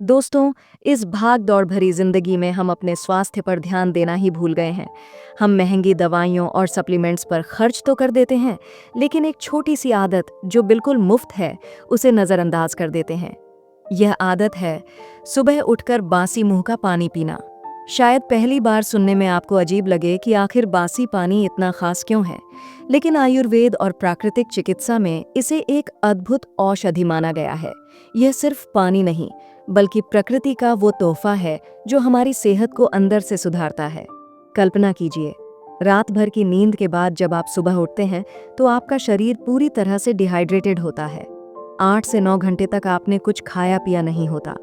दोस्तों, इस भाग दौड़ भरी जिंदगी में हम अपने स्वास्थ्य पर ध्यान देना ही भूल गए हैं। हम महंगी दवाइयों और सप्लीमेंट्स पर खर्च तो कर देते हैं, लेकिन एक छोटी सी आदत जो बिल्कुल मुफ्त है, उसे नज़रअंदाज कर देते हैं। यह आदत है सुबह उठकर बासी मुंह का पानी पीना। शायद पहली बार सुनने में आपको अजीब लगे कि आखिर बासी पानी इतना खास क्यों है, लेकिन आयुर्वेद और प्राकृतिक चिकित्सा में इसे एक अद्भुत औषधि माना गया है। यह सिर्फ पानी नहीं, बल्कि प्रकृति का वो तोहफा है जो हमारी सेहत को अंदर से सुधारता है। कल्पना कीजिए, रात भर की नींद के बाद जब आप सुबह उठते हैं तो आपका शरीर पूरी तरह से डिहाइड्रेटेड होता है। 8 से 9 घंटे तक आपने कुछ खाया पिया नहीं होता।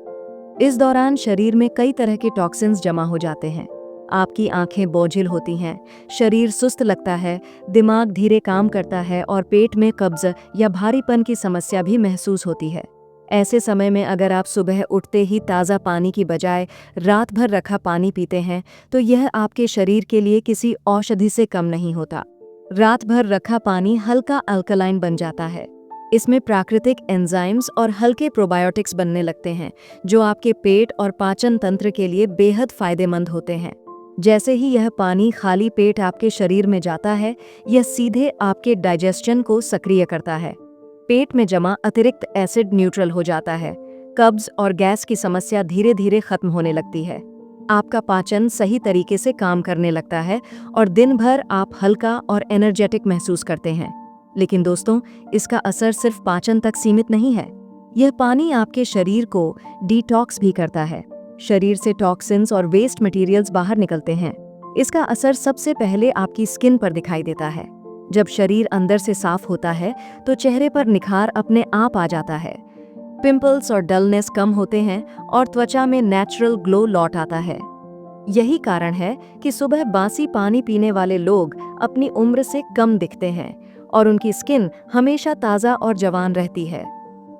इस दौरान शरीर में कई तरह के टॉक्सिन्स जमा हो जाते हैं। आपकी आंखें बोझिल होती हैं, शरीर सुस्त लगता है, दिमाग धीरे काम करता है और पेट में कब्ज या भारीपन की समस्या भी महसूस होती है। ऐसे समय में अगर आप सुबह उठते ही ताज़ा पानी की बजाय रात भर रखा पानी पीते हैं, तो यह आपके शरीर के लिए किसी औषधि से कम नहीं होता। रात भर रखा पानी हल्का अल्कलाइन बन जाता है। इसमें प्राकृतिक एंजाइम्स और हल्के प्रोबायोटिक्स बनने लगते हैं, जो आपके पेट और पाचन तंत्र के लिए बेहद फायदेमंद होते हैं। जैसे ही यह पानी खाली पेट आपके शरीर में जाता है, यह सीधे आपके डाइजेशन को सक्रिय करता है। पेट में जमा अतिरिक्त एसिड न्यूट्रल हो जाता है। कब्ज और गैस की समस्या धीरे धीरे खत्म होने लगती है। आपका पाचन सही तरीके से काम करने लगता है और दिन भर आप हल्का और एनर्जेटिक महसूस करते हैं। लेकिन दोस्तों, इसका असर सिर्फ पाचन तक सीमित नहीं है। यह पानी आपके शरीर को डिटॉक्स भी करता है। शरीर से टॉक्सिन्स और वेस्ट मटेरियल्स बाहर निकलते हैं। इसका असर सबसे पहले आपकी स्किन पर दिखाई देता है। जब शरीर अंदर से साफ होता है तो चेहरे पर निखार अपने आप आ जाता है। पिंपल्स और डलनेस कम होते हैं और त्वचा में नेचुरल ग्लो लौट आता है। यही कारण है कि सुबह बासी पानी पीने वाले लोग अपनी उम्र से कम दिखते हैं और उनकी स्किन हमेशा ताज़ा और जवान रहती है।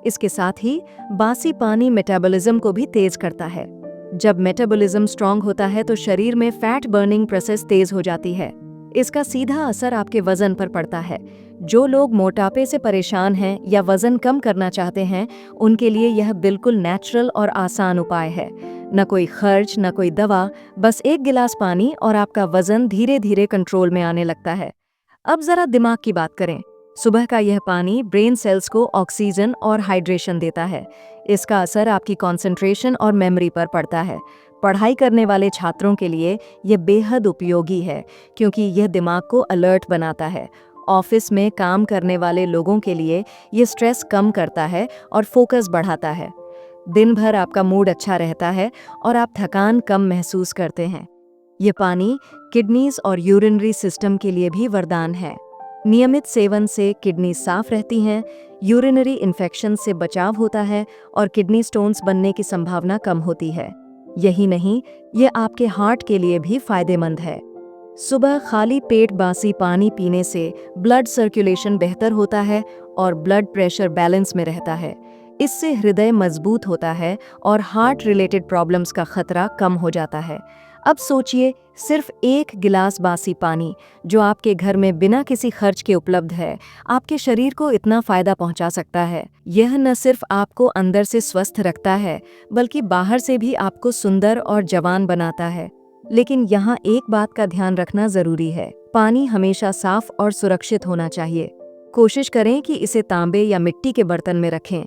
इसके साथ ही बासी पानी मेटाबॉलिज्म को भी तेज करता है। जब मेटाबॉलिज्म स्ट्रांग होता है तो शरीर में फैट बर्निंग प्रोसेस तेज हो जाती है। इसका सीधा असर आपके वजन पर पड़ता है। जो लोग मोटापे से परेशान हैं या वजन कम करना चाहते हैं, उनके लिए यह बिल्कुल नेचुरल और आसान उपाय है। न कोई खर्च, न कोई दवा, बस एक गिलास पानी और आपका वजन धीरे धीरे कंट्रोल में आने लगता है। अब जरा दिमाग की बात करें। सुबह का यह पानी ब्रेन सेल्स को ऑक्सीजन और हाइड्रेशन देता है। इसका असर आपकी कंसंट्रेशन और मेमोरी पर पड़ता है। पढ़ाई करने वाले छात्रों के लिए यह बेहद उपयोगी है, क्योंकि यह दिमाग को अलर्ट बनाता है। ऑफिस में काम करने वाले लोगों के लिए यह स्ट्रेस कम करता है और फोकस बढ़ाता है। दिन भर आपका मूड अच्छा रहता है और आप थकान कम महसूस करते हैं। ये पानी किडनीज और यूरिनरी सिस्टम के लिए भी वरदान है। नियमित सेवन से किडनी साफ रहती हैं, यूरिनरी इन्फेक्शन से बचाव होता है और किडनी स्टोन्स बनने की संभावना कम होती है। यही नहीं, यह आपके हार्ट के लिए भी फायदेमंद है। सुबह खाली पेट बासी पानी पीने से ब्लड सर्कुलेशन बेहतर होता है और ब्लड प्रेशर बैलेंस में रहता है। इससे हृदय मजबूत होता है और हार्ट रिलेटेड प्रॉब्लम्स का खतरा कम हो जाता है। अब सोचिए, सिर्फ एक गिलास बासी पानी जो आपके घर में बिना किसी खर्च के उपलब्ध है, आपके शरीर को इतना फायदा पहुंचा सकता है। यह न सिर्फ आपको अंदर से स्वस्थ रखता है, बल्कि बाहर से भी आपको सुंदर और जवान बनाता है। लेकिन यहाँ एक बात का ध्यान रखना जरूरी है। पानी हमेशा साफ और सुरक्षित होना चाहिए। कोशिश करें कि इसे तांबे या मिट्टी के बर्तन में रखें।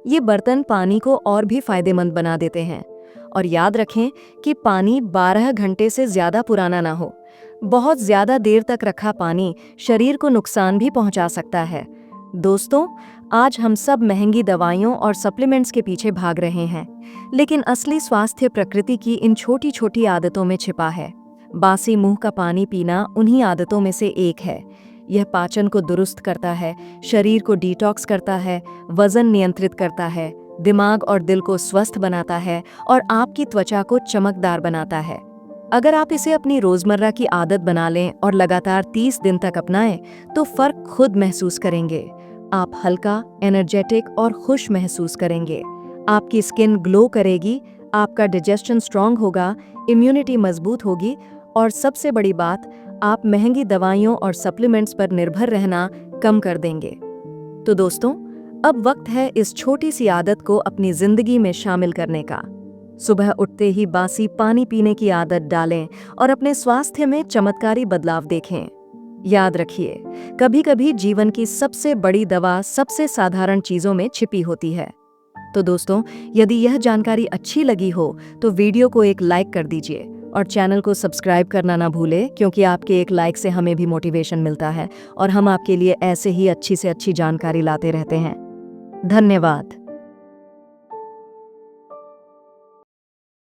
ये बर्तन पानी को और भी फायदेमंद बना देते हैं। और याद रखें कि पानी 12 घंटे से ज्यादा पुराना ना हो। बहुत ज्यादा देर तक रखा पानी शरीर को नुकसान भी पहुंचा सकता है। दोस्तों, आज हम सब महंगी दवाइयों और सप्लीमेंट्स के पीछे भाग रहे हैं, लेकिन असली स्वास्थ्य प्रकृति की इन छोटी छोटी आदतों में छिपा है। बासी मुंह का पानी पीना उन्हीं आदतों में से एक है। यह पाचन को दुरुस्त करता है, शरीर को डिटॉक्स करता है, वजन नियंत्रित करता है, दिमाग और दिल को स्वस्थ बनाता है और आपकी त्वचा को चमकदार बनाता है। अगर आप इसे अपनी रोजमर्रा की आदत बना लें और लगातार 30 दिन तक अपनाएं, तो फर्क खुद महसूस करेंगे। आप हल्का, एनर्जेटिक और खुश महसूस करेंगे। आपकी स्किन ग्लो करेगी, आपका डाइजेशन स्ट्रांग होगा, इम्यूनिटी मजबूत होगी और सबसे बड़ी बात, आप महंगी दवाइयों और सप्लीमेंट्स पर निर्भर रहना कम कर देंगे। तो दोस्तों, अब वक्त है इस छोटी सी आदत को अपनी जिंदगी में शामिल करने का। सुबह उठते ही बासी पानी पीने की आदत डालें और अपने स्वास्थ्य में चमत्कारी बदलाव देखें। याद रखिए, कभी-कभी जीवन की सबसे बड़ी दवा सबसे साधारण चीजों में छिपी होती है। तो दोस्तों, यदि यह जानकारी अच्छी लगी हो तो वीडियो को एक लाइक कर दीजिए और चैनल को सब्सक्राइब करना ना भूलें, क्योंकि आपके एक लाइक से हमें भी मोटिवेशन मिलता है और हम आपके लिए ऐसे ही अच्छी से अच्छी जानकारी लाते रहते हैं। धन्यवाद।